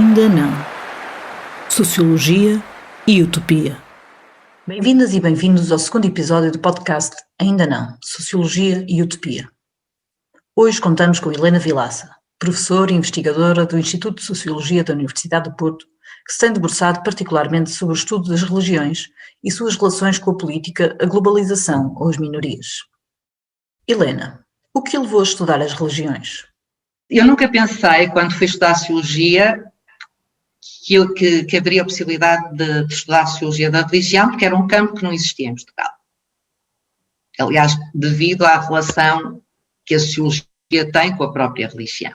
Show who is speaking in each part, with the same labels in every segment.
Speaker 1: Ainda não. Sociologia e Utopia. Bem-vindas e bem-vindos ao segundo episódio do podcast Ainda não. Sociologia e Utopia. Hoje contamos com Helena Vilaça, professora e investigadora do Instituto de Sociologia da Universidade do Porto, que se tem debruçado particularmente sobre o estudo das religiões e suas relações com a política, a globalização ou as minorias. Helena, o que levou a estudar as religiões?
Speaker 2: Eu nunca pensei, quando fui estudar Sociologia, que haveria a possibilidade de estudar a Sociologia da religião, porque era um campo que não existia em Portugal. Aliás, devido à relação que a Sociologia tem com a própria religião.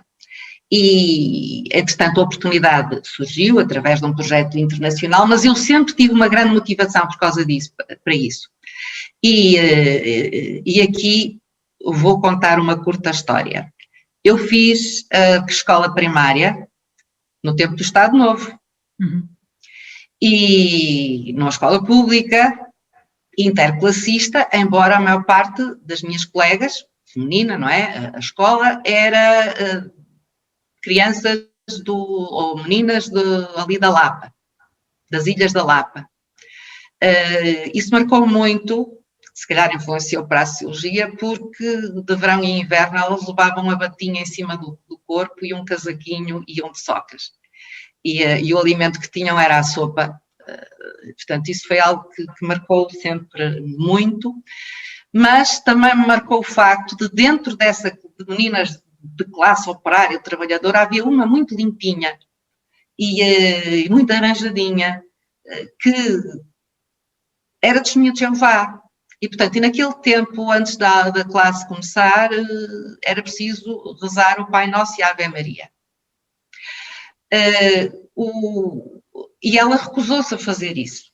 Speaker 2: E, entretanto, a oportunidade surgiu através de um projeto internacional, mas eu sempre tive uma grande motivação por causa disso, para isso. E aqui vou contar uma curta história. Eu fiz a escola primária no tempo do Estado Novo. E numa escola pública, interclassista, embora a maior parte das minhas colegas, feminina, não é? A escola era crianças ou meninas ali da Lapa, das Ilhas da Lapa. Isso marcou muito, se calhar influenciou para a Sociologia, porque de verão e inverno elas levavam uma batinha em cima do corpo e um casaquinho e iam de socas. E o alimento que tinham era a sopa. Portanto, isso foi algo que marcou sempre muito, mas também me marcou o facto de dentro de meninas de classe operária, trabalhadora, havia uma muito limpinha e muito arranjadinha, que era testemunha de Jeová. E, portanto, naquele tempo, antes da classe começar, era preciso rezar o Pai Nosso e a Ave Maria. E ela recusou-se a fazer isso.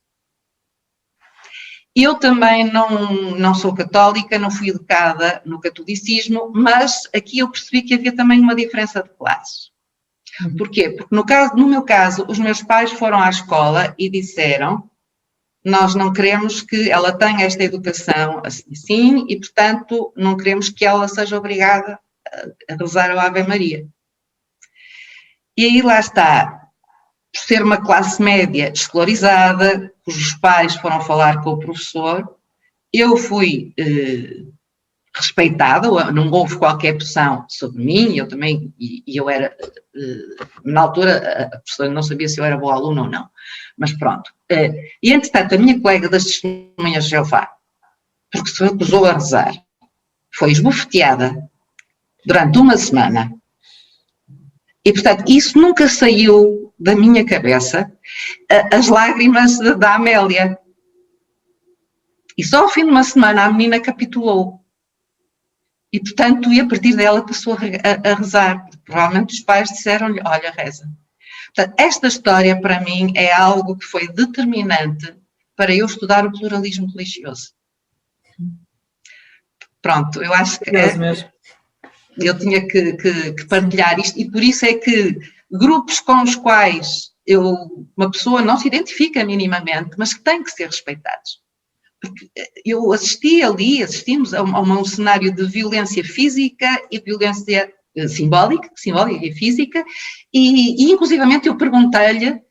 Speaker 2: Eu também não sou católica, não fui educada no catolicismo, mas aqui eu percebi que havia também uma diferença de classes. Porquê? Porque no meu caso, os meus pais foram à escola e disseram: nós não queremos que ela tenha esta educação assim e, portanto, não queremos que ela seja obrigada a rezar a Ave Maria. E aí lá está, por ser uma classe média escolarizada, cujos pais foram falar com o professor, eu fui respeitada, não houve qualquer pressão sobre mim, eu também, e eu era, na altura, a professora não sabia se eu era boa aluna ou não, mas pronto. E, entretanto, a minha colega das testemunhas de Jeová, porque se recusou a rezar, foi esbofeteada durante uma semana. E, portanto, isso nunca saiu da minha cabeça, as lágrimas da Amélia. E só ao fim de uma semana a menina capitulou. E, portanto, e a partir dela passou a rezar. Provavelmente os pais disseram-lhe: olha, reza. Portanto, esta história, para mim, é algo que foi determinante para eu estudar o pluralismo religioso. Pronto, eu acho que eu tinha que partilhar isto, e por isso é que grupos com os quais uma pessoa não se identifica minimamente, mas que têm que ser respeitados. Porque eu assistimos a um cenário de violência física e violência simbólica e física, e inclusivamente eu perguntei-lhe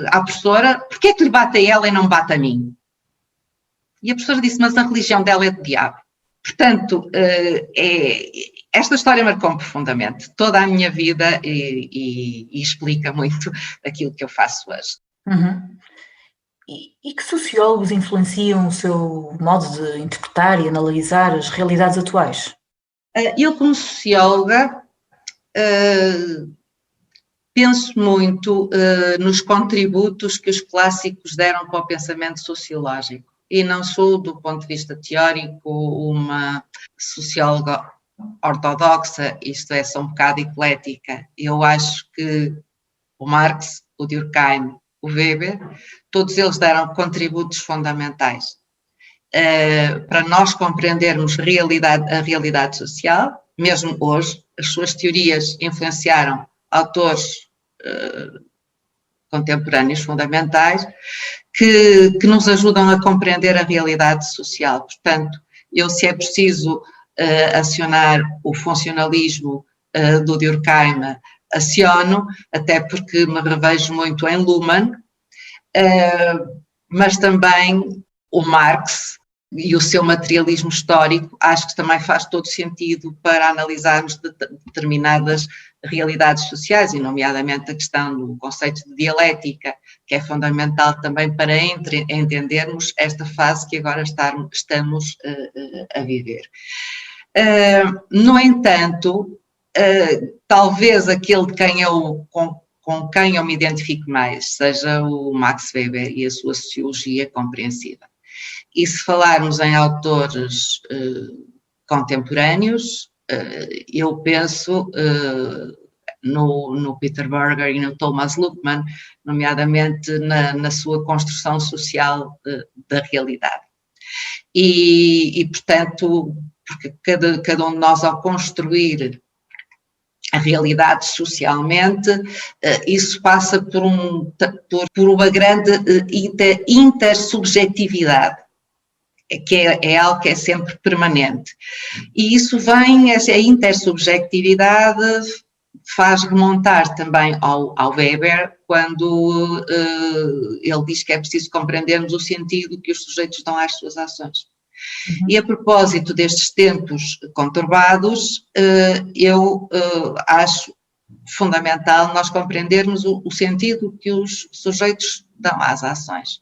Speaker 2: à professora porquê é que lhe bate a ela e não bate a mim. E a professora disse: mas a religião dela é do diabo. Portanto, esta história marcou-me profundamente toda a minha vida e explica muito aquilo que eu faço hoje.
Speaker 1: E que sociólogos influenciam o seu modo de interpretar e analisar as realidades atuais?
Speaker 2: Eu, como socióloga, penso muito nos contributos que os clássicos deram para o pensamento sociológico. E não sou, do ponto de vista teórico, uma socióloga ortodoxa, isto é, sou um bocado eclética. Eu acho que o Marx, o Durkheim, o Weber, todos eles deram contributos fundamentais para nós compreendermos a realidade social. Mesmo hoje, as suas teorias influenciaram autores contemporâneos fundamentais que nos ajudam a compreender a realidade social. Portanto, se é preciso acionar o funcionalismo do Durkheim aciono, até porque me revejo muito em Luhmann, mas também o Marx e o seu materialismo histórico, acho que também faz todo sentido para analisarmos determinadas realidades sociais, e nomeadamente a questão do conceito de dialética, que é fundamental também para entendermos esta fase que agora estamos a viver. No entanto, talvez aquele com quem eu me identifico mais seja o Max Weber e a sua sociologia compreensiva. E se falarmos em autores contemporâneos, eu penso no Peter Berger e no Thomas Luhmann, nomeadamente na sua construção social da realidade. E portanto, porque cada um de nós, ao construir a realidade socialmente, isso passa por uma grande intersubjetividade, que é algo que é sempre permanente. E isso a intersubjetividade faz remontar também ao Weber, quando ele diz que é preciso compreendermos o sentido que os sujeitos dão às suas ações. Uhum. E a propósito destes tempos conturbados, eu acho fundamental nós compreendermos o sentido que os sujeitos dão às ações.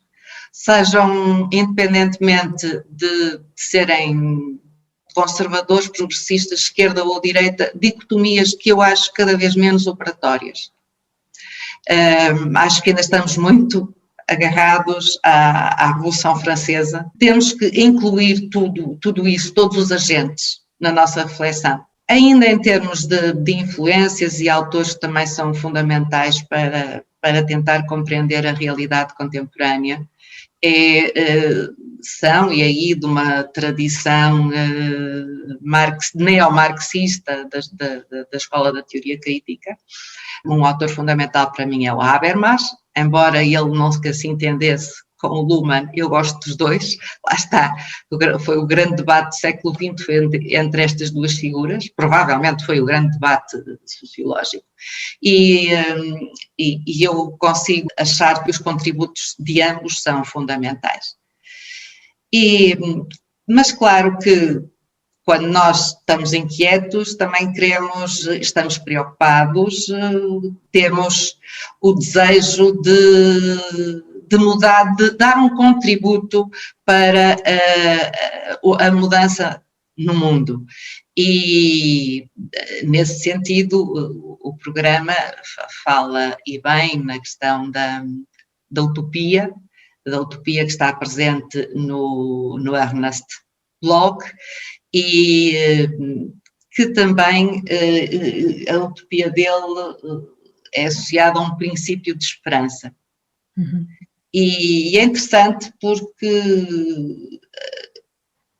Speaker 2: Sejam, independentemente de serem conservadores, progressistas, esquerda ou direita, dicotomias que eu acho cada vez menos operatórias. Acho que ainda estamos muito agarrados à Revolução Francesa. Temos que incluir tudo isso, todos os agentes, na nossa reflexão. Ainda em termos de influências e autores que também são fundamentais para tentar compreender a realidade contemporânea, são, e aí de uma tradição neomarxista da escola da teoria crítica, um autor fundamental para mim é o Habermas, embora ele não se entendesse com o Luhmann, eu gosto dos dois, lá está, foi o grande debate do século XX entre estas duas figuras, provavelmente foi o grande debate sociológico, e eu consigo achar que os contributos de ambos são fundamentais. Mas claro que quando nós estamos inquietos, também estamos preocupados, temos o desejo de mudar, de dar um contributo para a mudança no mundo. E, nesse sentido, o programa fala, e bem, na questão da utopia que está presente no Ernest Bloch, e que também a utopia dele é associada a um princípio de esperança. Uhum. E é interessante porque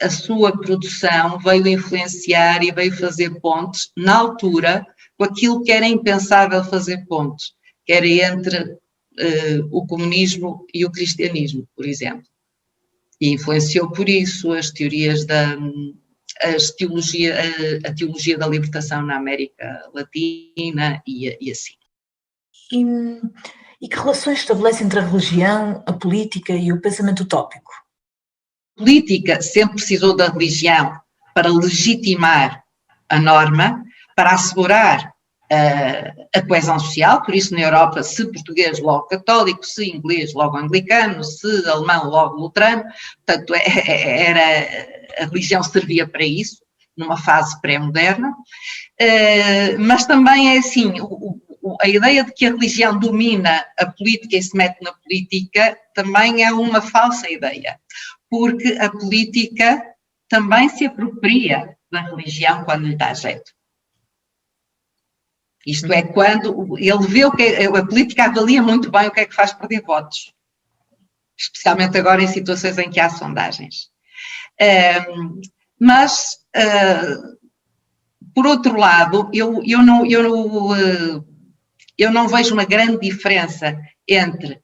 Speaker 2: a sua produção veio influenciar e veio fazer pontes, na altura, com aquilo que era impensável fazer pontes, que era entre o comunismo e o cristianismo, por exemplo. E influenciou por isso as teorias a teologia da libertação na América Latina e assim.
Speaker 1: E que relações estabelece entre a religião, a política e o pensamento utópico?
Speaker 2: A política sempre precisou da religião para legitimar a norma, para assegurar a coesão social, por isso na Europa, se português, logo católico, se inglês, logo anglicano, se alemão, logo luterano, portanto, a religião servia para isso, numa fase pré-moderna, mas também é assim, a ideia de que a religião domina a política e se mete na política também é uma falsa ideia, porque a política também se apropria da religião quando lhe dá jeito. Isto é, quando ele vê a política avalia muito bem o que é que faz perder votos, especialmente agora em situações em que há sondagens. Mas, por outro lado, eu não vejo uma grande diferença entre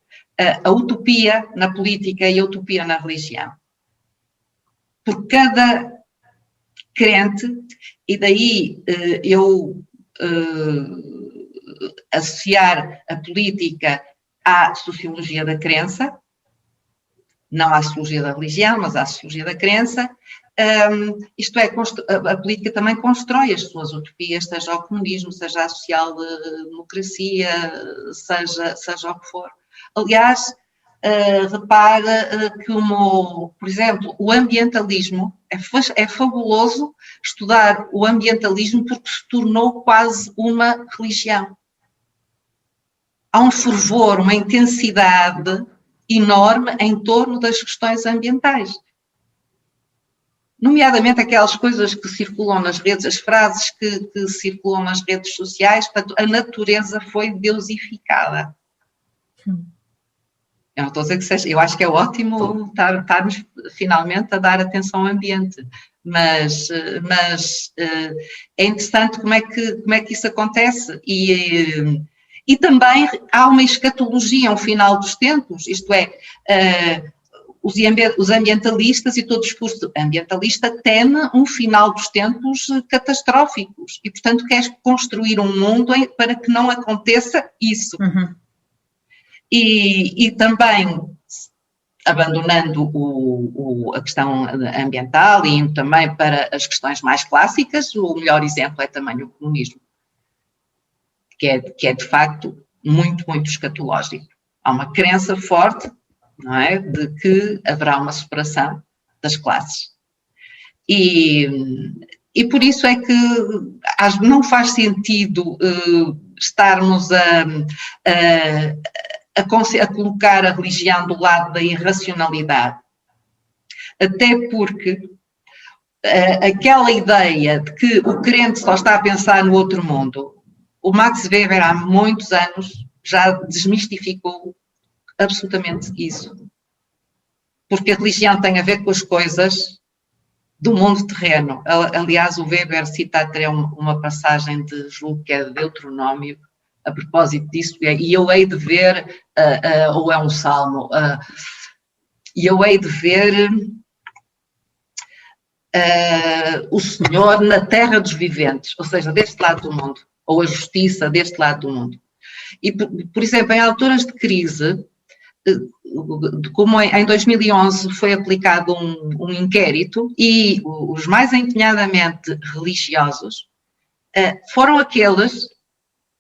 Speaker 2: a utopia na política e a utopia na religião. Por cada crente, e daí eu associar a política à sociologia da crença, não à sociologia da religião, mas à sociologia da crença. Isto é, a política também constrói as suas utopias, seja o comunismo, seja a social-democracia, seja o que for. Aliás, repara que, por exemplo, o ambientalismo, é fabuloso estudar o ambientalismo porque se tornou quase uma religião. Há um fervor, uma intensidade enorme em torno das questões ambientais. Nomeadamente aquelas coisas que circulam nas redes, as frases que circulam nas redes sociais, portanto, a natureza foi deusificada. Eu não estou a dizer que seja, eu acho que é ótimo estarmos finalmente a dar atenção ao ambiente, mas é interessante como é que isso acontece e também há uma escatologia ao final dos tempos, isto é, os ambientalistas e todo o discurso ambientalista teme um final dos tempos catastróficos e, portanto, quer construir um mundo para que não aconteça isso.
Speaker 1: Uhum.
Speaker 2: E também, abandonando a questão ambiental e indo também para as questões mais clássicas, o melhor exemplo é também o comunismo, que é de facto muito, muito escatológico. Há uma crença forte, não é, de que haverá uma separação das classes. E por isso é que não faz sentido estarmos a colocar a religião do lado da irracionalidade. Até porque aquela ideia de que o crente só está a pensar no outro mundo, o Max Weber há muitos anos já desmistificou absolutamente isso. Porque a religião tem a ver com as coisas do mundo terreno. Aliás, o Weber cita até uma passagem de, julgo que é de Deuteronômio, a propósito disso, e eu hei de ver, ou é um salmo, e eu hei de ver o Senhor na terra dos viventes, ou seja, deste lado do mundo, ou a justiça deste lado do mundo. E, por exemplo, em alturas de crise, como em 2011 foi aplicado um inquérito e os mais empenhadamente religiosos foram aqueles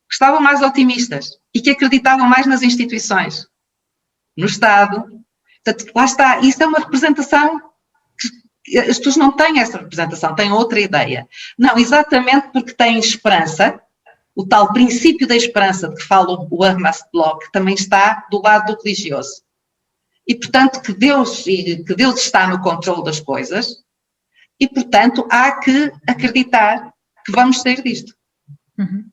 Speaker 2: que estavam mais otimistas e que acreditavam mais nas instituições, no Estado. Portanto, lá está, isso é uma representação que as pessoas não têm essa representação, têm outra ideia. Não, exatamente porque têm esperança, o tal princípio da esperança de que fala o Ernest Bloch também está do lado do religioso. E, portanto, que Deus está no controle das coisas e, portanto, há que acreditar que vamos sair disto.
Speaker 1: Uhum.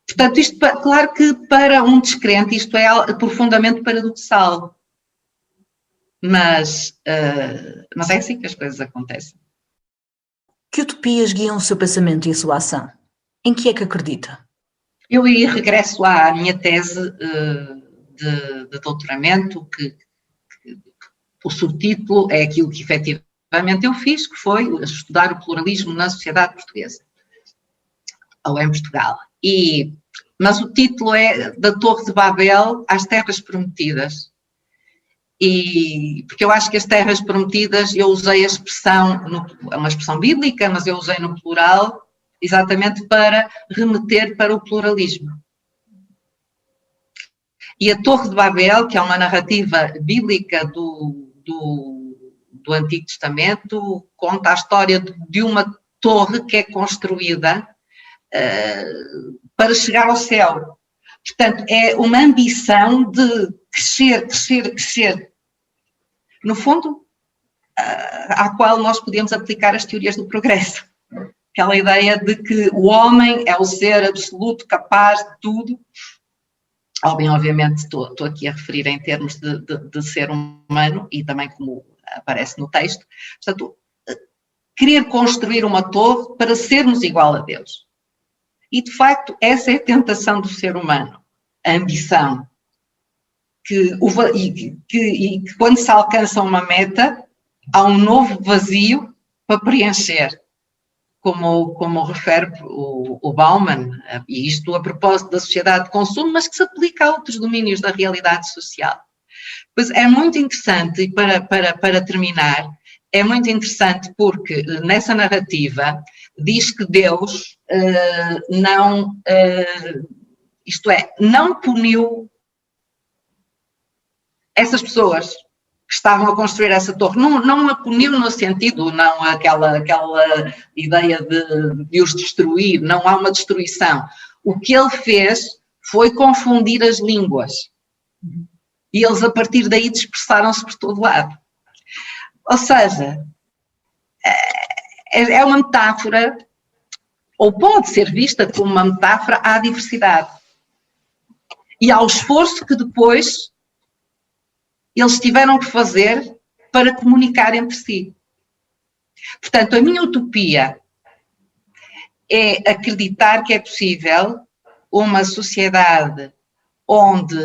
Speaker 2: Portanto, isto, claro que para um descrente isto é profundamente paradoxal, mas é assim que as coisas acontecem.
Speaker 1: Que utopias guiam o seu pensamento e a sua ação? Em que é que acredita?
Speaker 2: Eu aí regresso à minha tese de doutoramento, que o subtítulo é aquilo que efetivamente eu fiz, que foi estudar o pluralismo na sociedade portuguesa, ou em Portugal. Mas o título é Da Torre de Babel às Terras Prometidas. Porque eu acho que as terras prometidas, eu usei a expressão, é uma expressão bíblica, mas eu usei no plural, exatamente para remeter para o pluralismo. E a Torre de Babel, que é uma narrativa bíblica do Antigo Testamento, conta a história de uma torre que é construída para chegar ao céu. Portanto, é uma ambição de crescer, crescer, crescer. No fundo, à qual nós podemos aplicar as teorias do progresso. Aquela ideia de que o homem é o ser absoluto, capaz de tudo. Obviamente, estou aqui a referir em termos de ser humano e também como aparece no texto. Portanto, querer construir uma torre para sermos igual a Deus. E, de facto, essa é a tentação do ser humano, a ambição. Que quando se alcança uma meta, há um novo vazio para preencher. como refere o Bauman, e isto a propósito da sociedade de consumo, mas que se aplica a outros domínios da realidade social. Pois é muito interessante, e para terminar, é muito interessante porque nessa narrativa diz que Deus não puniu essas pessoas que estavam a construir essa torre, não a puniu no sentido, não aquela ideia de os destruir, não há uma destruição. O que ele fez foi confundir as línguas. E eles, a partir daí, dispersaram-se por todo lado. Ou seja, é uma metáfora, ou pode ser vista como uma metáfora à diversidade. E ao esforço que depois eles tiveram que fazer para comunicar entre si. Portanto, a minha utopia é acreditar que é possível uma sociedade onde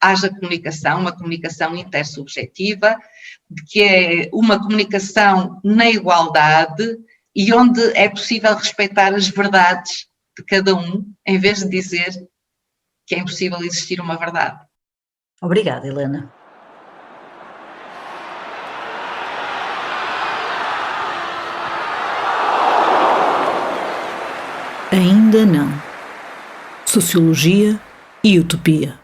Speaker 2: haja comunicação, uma comunicação intersubjetiva, que é uma comunicação na igualdade e onde é possível respeitar as verdades de cada um, em vez de dizer que é impossível existir uma verdade.
Speaker 1: Obrigada, Helena. Ainda não. Sociologia e utopia.